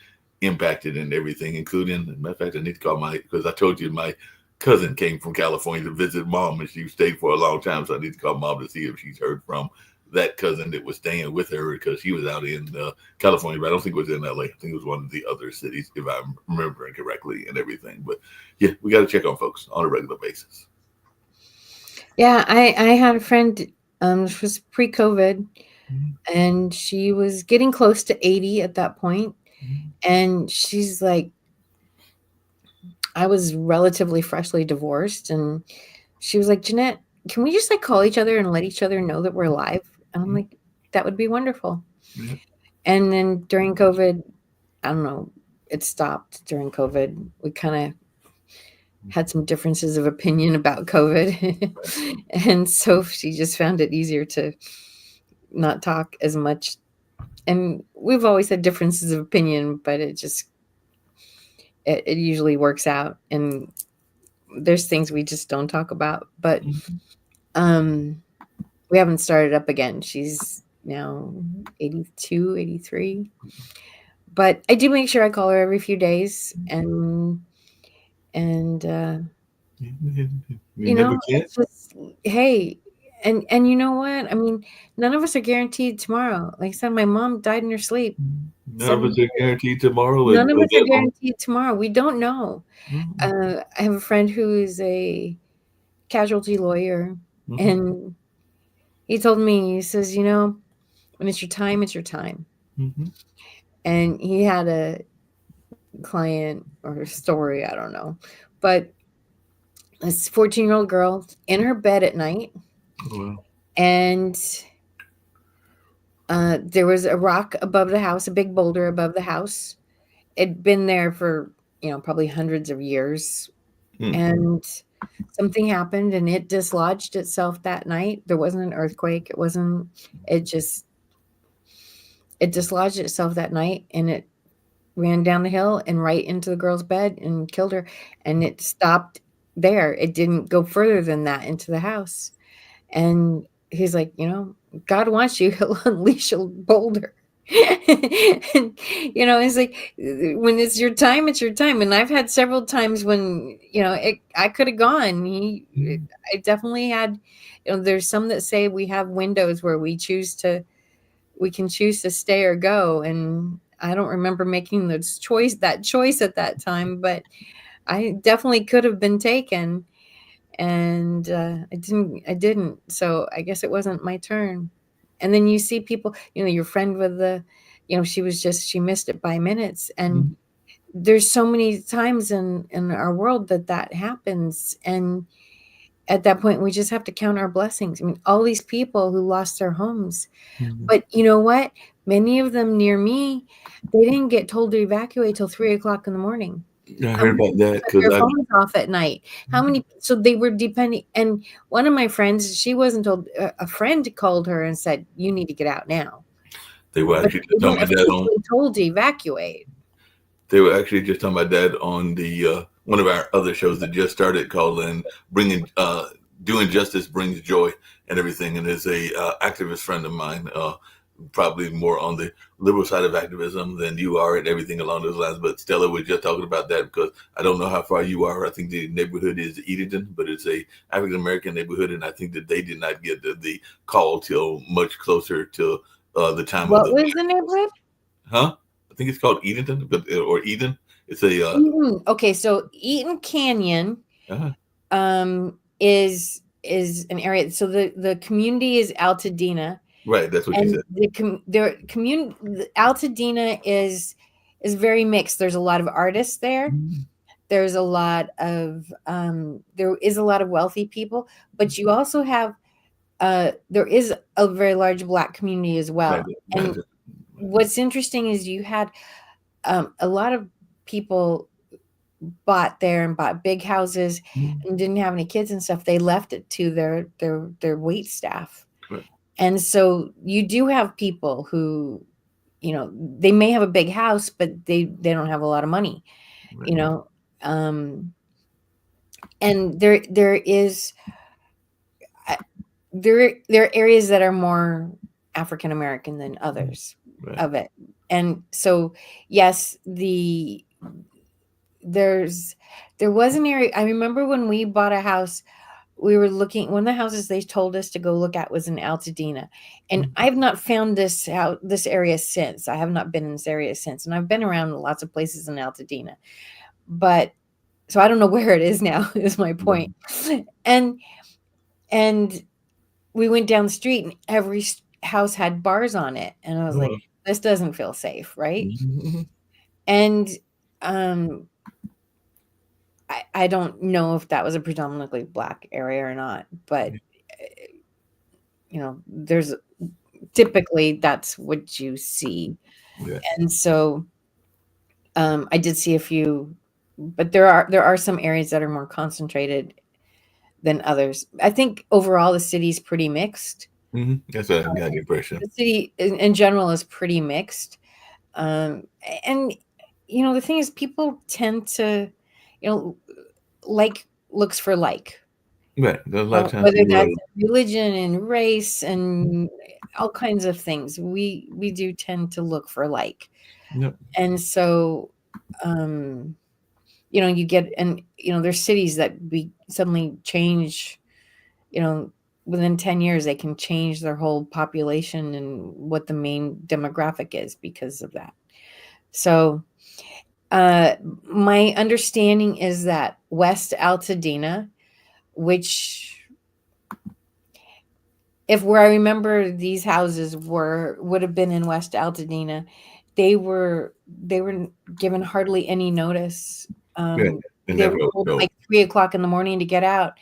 impacted and everything, including, matter of fact, I need to call because I told you my cousin came from California to visit mom, and she stayed for a long time. So I need to call mom to see if she's heard from that cousin that was staying with her, because she was out in California, but I don't think it was in LA. I think it was one of the other cities, if I'm remembering correctly, and everything. But yeah, we got to check on folks on a regular basis. Yeah, I had a friend This was pre-COVID, and she was getting close to 80 at that point. And she's like, I was relatively freshly divorced, and she was like, Jeanette, can we just like call each other and let each other know that we're alive? And I'm like, that would be wonderful. Yeah. And then during COVID, I don't know, it stopped during COVID. We kind of had some differences of opinion about COVID. And so she just found it easier to not talk as much. And we've always had differences of opinion, but it usually works out. And there's things we just don't talk about. But we haven't started up again. She's now 82, 83. But I do make sure I call her every few days, and You never can. it's just, hey, and you know what? I mean, none of us are guaranteed tomorrow. Like I said, my mom died in her sleep. None of us are guaranteed tomorrow. None of us are That long. guaranteed tomorrow. We don't know. I have a friend who is a casualty lawyer, and he told me, he says, when it's your time, it's your time. And he had a client or a story, I don't know, but this 14-year-old girl in her bed at night, and there was a rock above the house, a big boulder above the house. It'd been there for probably hundreds of years, and something happened, and it dislodged itself that night. There wasn't an earthquake. It dislodged itself that night, and it ran down the hill and right into the girl's bed and killed her. And it stopped there. It didn't go further than that into the house. And he's like, God wants you, he'll unleash a boulder. And it's like, when it's your time, it's your time. And I've had several times when I could have gone. I definitely had. There's some that say we have windows where we can choose to stay or go, and I don't remember making that choice at that time, but I definitely could have been taken, and I didn't. So I guess it wasn't my turn. And then you see people, your friend with she missed it by minutes. And there's so many times in our world that happens. And at that point, we just have to count our blessings. I mean, all these people who lost their homes, but you know what? Many of them near me, they didn't get told to evacuate till 3:00 in the morning. I heard about that Their phones off at night. How many? So they were depending. And one of my friends, she wasn't told. A friend called her and said, "You need to get out now." They were actually just talking about that told to evacuate. They were actually just talking about that on the one of our other shows that just started called "Doing Justice Brings Joy" and everything. And there's a activist friend of mine, probably more on the liberal side of activism than you are and everything along those lines. But Stella was just talking about that because I don't know how far you are. I think the neighborhood is Edenton, but it's a African American neighborhood, and I think that they did not get the call till much closer to the time. What was the neighborhood? Huh? I think it's called Edenton, or Eden. It's a Eden. Okay, so Eaton Canyon is an area. So the community is Altadena. Right, that's what you said. The Altadena is very mixed. There's a lot of artists there. There's a lot of there is a lot of wealthy people, but you also have there is a very large Black community as well. Right. And what's interesting is you had a lot of people bought there and bought big houses and didn't have any kids and stuff. They left it to their wait staff. Right. And so you do have people who, they may have a big house, but they don't have a lot of money, right. And there are areas that are more African American than others. Right. Of it. And so, yes, there was an area. I remember when we bought a house, we were looking, one of the houses they told us to go look at was in Altadena. And I've not found this area since. I have not been in this area since. And I've been around lots of places in Altadena. But so I don't know where it is now, is my point. And we went down the street and every house had bars on it, and I was like, Well, this doesn't feel safe, right? mhm. And um I don't know if that was a predominantly black area or not, but there's typically that's what you see. Yeah. And so I did see a few, but there are some areas that are more concentrated than others. I think overall the city's pretty mixed. That's what I got the impression. The city in general is pretty mixed. Um, and the thing is, people tend to, you know, like looks for like. Right. There's a lot of times Whether people are. that's religion and race and all kinds of things, we do tend to look for like. Yep. And so you get, and there's cities that be suddenly change, you know within 10 years they can change their whole population and what the main demographic is because of that. So uh my understanding is that West Altadena, which, if where I remember these houses would have been in West Altadena, they were given hardly any notice. Yeah. Um, And they that's were what told so like 3 o'clock in the morning to get out.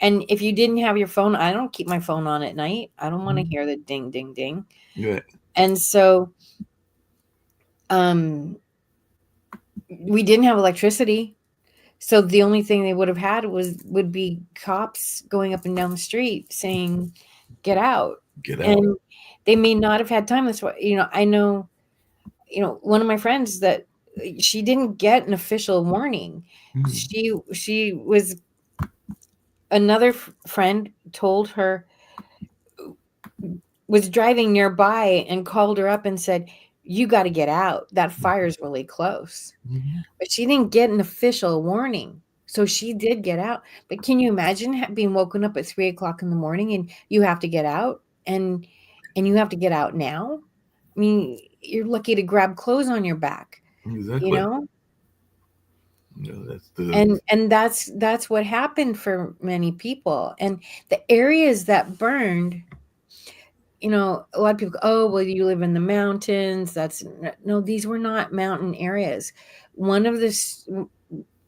And if you didn't have your phone, I don't keep my phone on at night. I don't want to hear the ding, ding, ding. yeah. And so um, we didn't have electricity. So the only thing they would have had would be cops going up and down the street saying, "Get out." Get out. And they may not have had time. That's why, I know, one of my friends that she didn't get an official warning. She was another friend told her, was driving nearby and called her up and said, "You got to get out. That fire's really close." But she didn't get an official warning. So she did get out. But can you imagine being woken up at 3 o'clock in the morning and you have to get out, and you have to get out now? I mean, you're lucky to grab clothes on your back, you Exactly. know? That's the. And that's what happened for many people. And the areas that burned, a lot of people go, "Oh, well, you live in the mountains." No, these were not mountain areas. One of this,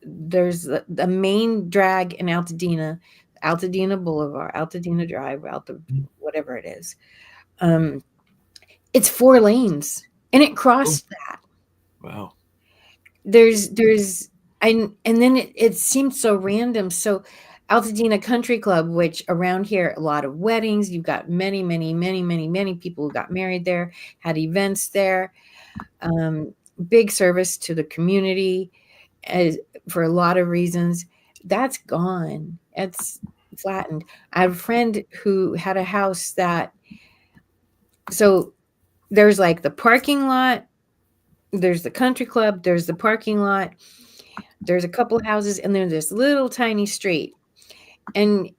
there's the main drag in Altadena Boulevard, Altadena Drive, whatever it is. It's 4 lanes, and it crossed that. Wow. There's and then it seemed so random. So Altadena Country Club, which around here, a lot of weddings, you've got many, many, many, many, many people who got married there, had events there, big service to the community, for a lot of reasons. That's gone. It's flattened. I have a friend who had a house so there's like the parking lot, there's the country club, there's the parking lot, there's a couple houses, and there's this little tiny street. And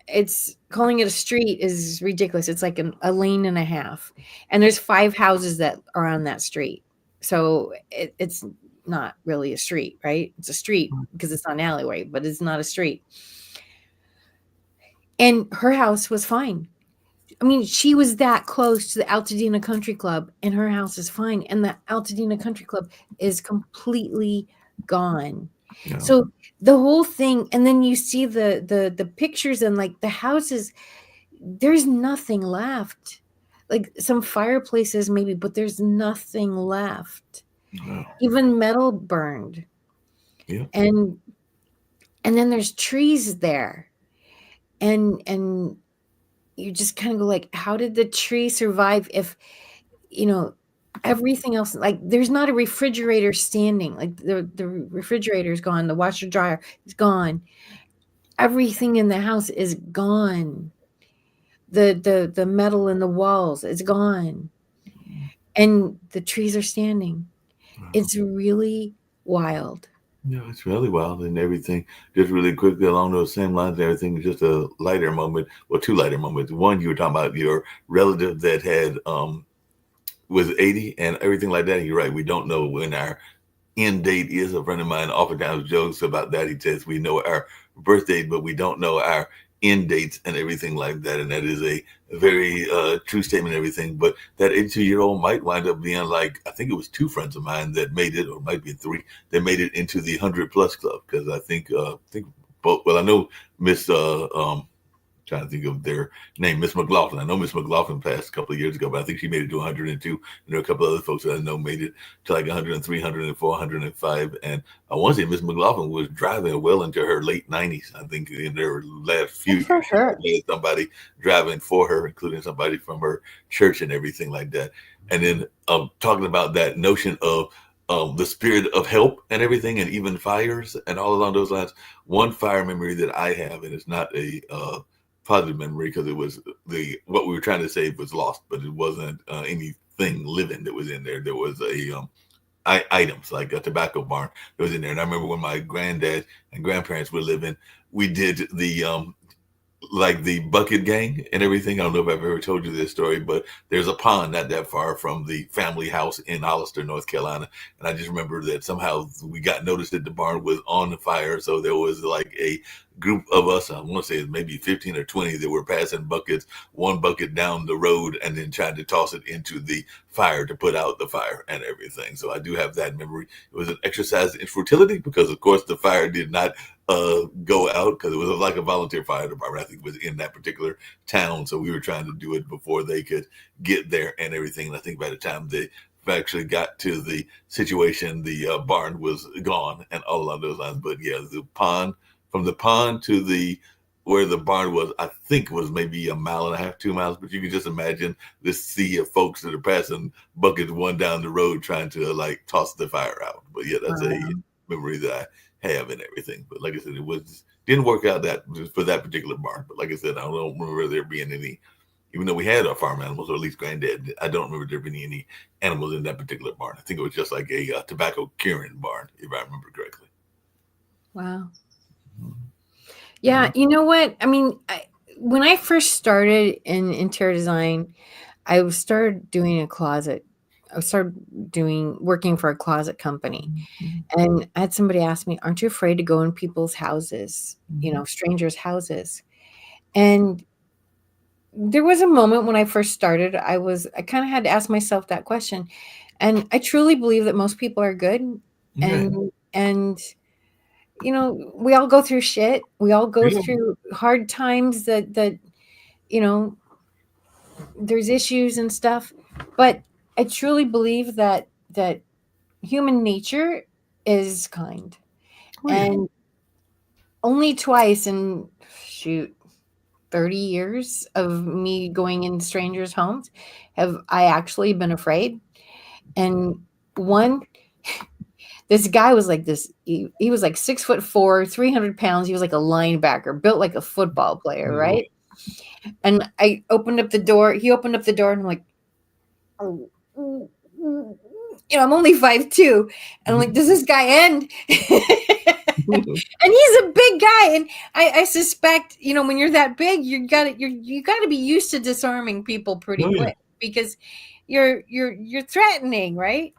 it's calling it a street is ridiculous. It's like a lane and a half, and there's 5 houses that are on that street. So it's not really a street, right? It's a street because it's not an alleyway, but it's not a street. And her house was fine. I mean, she was that close to the Altadena Country Club, and her house is fine. And the Altadena Country Club is completely gone. No. So the whole thing, and then you see the pictures and like the houses, there's nothing left. Like some fireplaces maybe, but there's nothing left. Wow. Even metal burned. Yeah. And then there's trees there. And you just kind of go like, how did the tree survive if everything else, like there's not a refrigerator standing, like the refrigerator's gone, the washer dryer is gone, everything in the house is gone, the metal in the walls is gone, and the trees are standing. It's really wild. Yeah, it's really wild and everything. Just really quickly along those same lines, everything, just a lighter moment, well, 2 lighter moments. One, you were talking about your relative that had was 80 and everything like that. And you're right, we don't know when our end date is. A friend of mine oftentimes jokes about that. He says we know our birth date, but we don't know our end dates and everything like that. And that is a very true statement and everything. But that 82-year-old might wind up being like, I think it was two friends of mine that made it, or might be three, that made it into the 100+ club. Because I think both, well, I know Miss trying to think of their name, Miss McLaughlin. I know Miss McLaughlin passed a couple of years ago, but I think she made it to 102. And there are a couple of other folks that I know made it to like 103, 104, 105. And I want to say Miss McLaughlin was driving well into her late 90s. I think in their last few For years, sure. she had somebody driving for her, including somebody from her church and everything like that. And then talking about that notion of the spirit of help and everything, and even fires and all along those lines. One fire memory that I have, and it's not a positive memory because it was what we were trying to save was lost, but it wasn't anything living that was in there. There was items like a tobacco barn that was in there, and I remember when my granddad and grandparents were living, we did the like the bucket gang and everything. I don't know if I've ever told you this story, but there's a pond not that far from the family house in Hollister, North Carolina. And I just remember that somehow we got noticed that the barn was on fire. So there was like a group of us, I want to say maybe 15 or 20, that were passing buckets, one bucket down the road, and then trying to toss it into the fire to put out the fire and everything. So I do have that memory. It was an exercise in fertility because, of course, the fire did not go out because it was like a volunteer fire department. I think it was in that particular town, so we were trying to do it before they could get there and everything. And I think by the time they actually got to the situation, the barn was gone and all along those lines. But yeah, the pond, from the pond to the where the barn was, I think was maybe a mile and a half, 2 miles. But you can just imagine this sea of folks that are passing buckets one down the road trying to like toss the fire out. But yeah, that's a memory that I have and everything. But like I said, didn't work out that for that particular barn. But like I said, I don't remember there being any, even though we had our farm animals, or at least granddad, I don't remember there being any animals in that particular barn. I think it was just like a tobacco curing barn, if I remember correctly. Wow. Yeah, you know what? I mean, when I first started in interior design, I started doing a closet. I started working for a closet company. And I had somebody ask me, "Aren't you afraid to go in people's houses, strangers' houses?" And there was a moment when I first started, I kind of had to ask myself that question. And I truly believe that most people are good. And we all go through shit. We all go through hard times that there's issues and stuff. But I truly believe that human nature is kind. And only twice in 30 years of me going in strangers' homes have I actually been afraid. And one, this guy was like this. He was like 6'4", 300 pounds. He was like a linebacker, built like a football player, right? And I opened up the door. He opened up the door, and I'm like, oh, I'm only 5'2", and I'm like, does this guy end? And he's a big guy, and I suspect, when you're that big, you got to be used to disarming people pretty quick because you're threatening, right?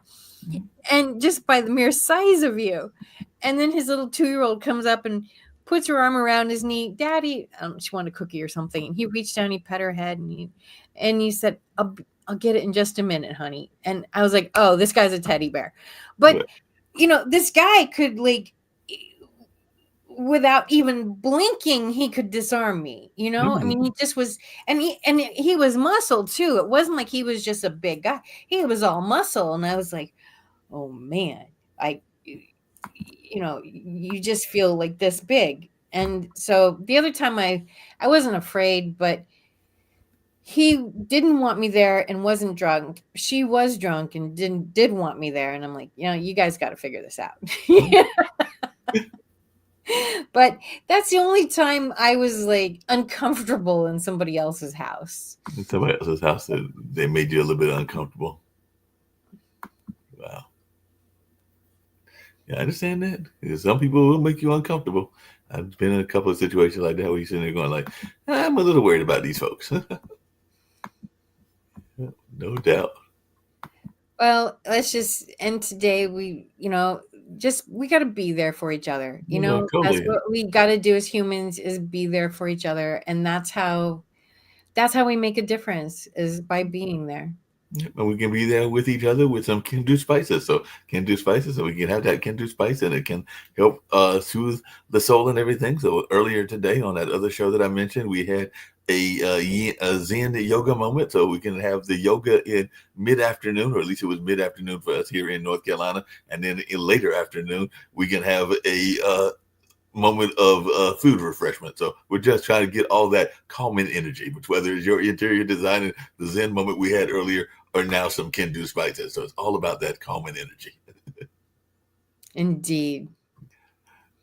And just by the mere size of you. And then his little 2-year-old comes up and puts her arm around his knee. Daddy, she wanted a cookie or something. And he reached down, he pet her head, and he said, I'll get it in just a minute, honey. And I was like, oh, this guy's a teddy bear. But, this guy could, like, without even blinking, he could disarm me. I mean, he just was, and he was muscle too. It wasn't like he was just a big guy. He was all muscle. And I was like, oh man, you just feel like this big. And so the other time I wasn't afraid, but he didn't want me there and wasn't drunk. She was drunk and did want me there. And I'm like, you guys got to figure this out. But that's the only time I was like uncomfortable in somebody else's house. Somebody else's house, they made you a little bit uncomfortable. Wow. Yeah, I understand that. Because some people will make you uncomfortable. I've been in a couple of situations like that where you're sitting there going like, I'm a little worried about these folks. No doubt. Well, let's just end today. we got to be there for each other. You No, know, that's totally. what we got to do as humans, is be there for each other. And that's how we make a difference, is by being there. And we can be there with each other with some Kendu spices. So Kendu spices, so we can have that Kendu spice, and it can help soothe the soul and everything. So earlier today on that other show that I mentioned, we had a Zen yoga moment. So we can have the yoga in mid-afternoon, or at least it was mid-afternoon for us here in North Carolina. And then in later afternoon, we can have a moment of food refreshment. So we're just trying to get all that calming energy, which whether it's your interior design and the Zen moment we had earlier, or now some Kendu spices. So it's all about that calming energy. Indeed.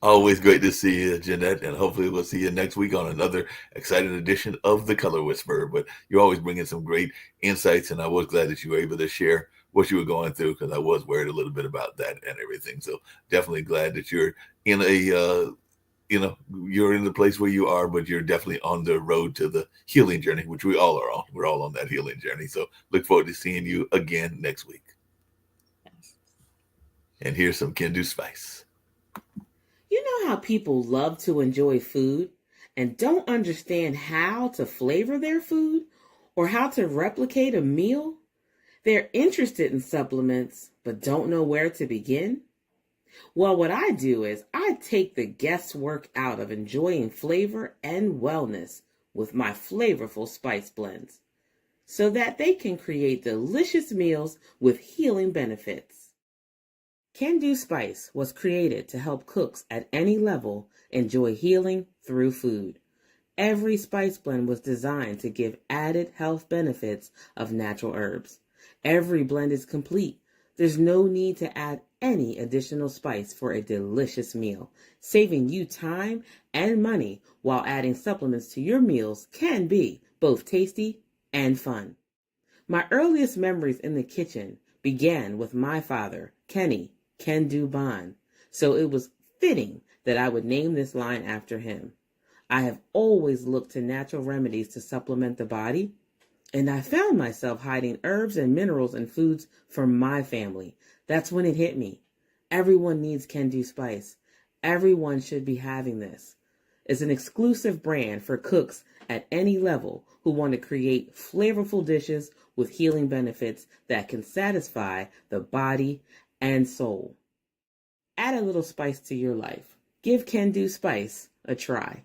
Always great to see you, Jeanette, and hopefully we'll see you next week on another exciting edition of The Color Whisperer. But you're always bringing some great insights, and I was glad that you were able to share what you were going through, because I was worried a little bit about that and everything. So definitely glad that you're in a you're in the place where you are, but you're definitely on the road to the healing journey, which we all are on. We're all on that healing journey. So look forward to seeing you again next week. Yes. And here's some Kendu spice. You know how people love to enjoy food and don't understand how to flavor their food or how to replicate a meal? They're interested in supplements but don't know where to begin? Well, what I do is I take the guesswork out of enjoying flavor and wellness with my flavorful spice blends, so that they can create delicious meals with healing benefits. Kendu Spice was created to help cooks at any level enjoy healing through food. Every spice blend was designed to give added health benefits of natural herbs. Every blend is complete. There's no need to add any additional spice for a delicious meal. Saving you time and money while adding supplements to your meals can be both tasty and fun. My earliest memories in the kitchen began with my father, Kenny Kendu Bond, so it was fitting that I would name this line after him. I have always looked to natural remedies to supplement the body, and I found myself hiding herbs and minerals in foods for my family. That's when it hit me. Everyone needs Kendu Spice. Everyone should be having this. It's an exclusive brand for cooks at any level who want to create flavorful dishes with healing benefits that can satisfy the body and soul. Add a little spice to your life. Give Kendu Spice a try.